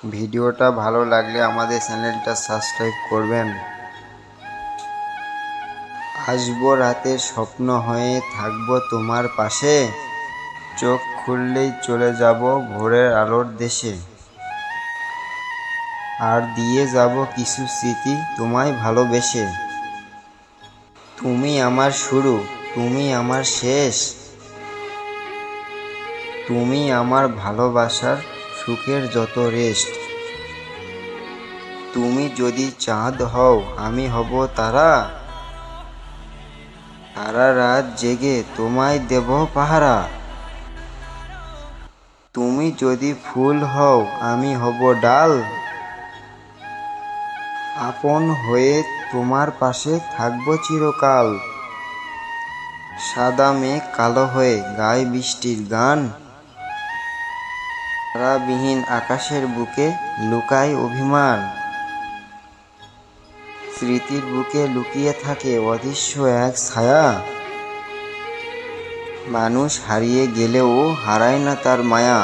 ভিডিওটা ভালো লাগলে আমাদের চ্যানেলটা সাবস্ক্রাইব করবেন। আসবো রাতের স্বপ্ন হয়ে, থাকবো তোমার পাশে, চোখ খুললেই চলে যাব ভোরের আলোর দেশে। আর দিয়ে যাব কিছু স্মৃতি তোমায় ভালোবেসে। তুমি আমার শুরু, তুমি আমার শেষ, তুমি আমার ভালোবাসার সুখের যত রেস্ট। তুমি যদি চাঁদ হও, আমি হব তারা, সারা রাত জেগে তোমায় দেব পাহারা। তুমি যদি ফুল হও, আমি হব ডাল, আপন হয়ে তোমার পাশে থাকবো চিরকাল। সাদা মেঘ কালো হয়ে গায় বৃষ্টির গান, তারাবিহীন আকাশের বুকে লুকায় অভিমান। স্মৃতির বুকে লুকিয়ে থাকে অদৃশ্য এক ছায়া, মানুষ হারিয়ে গেলেও হারায় না তার মায়া।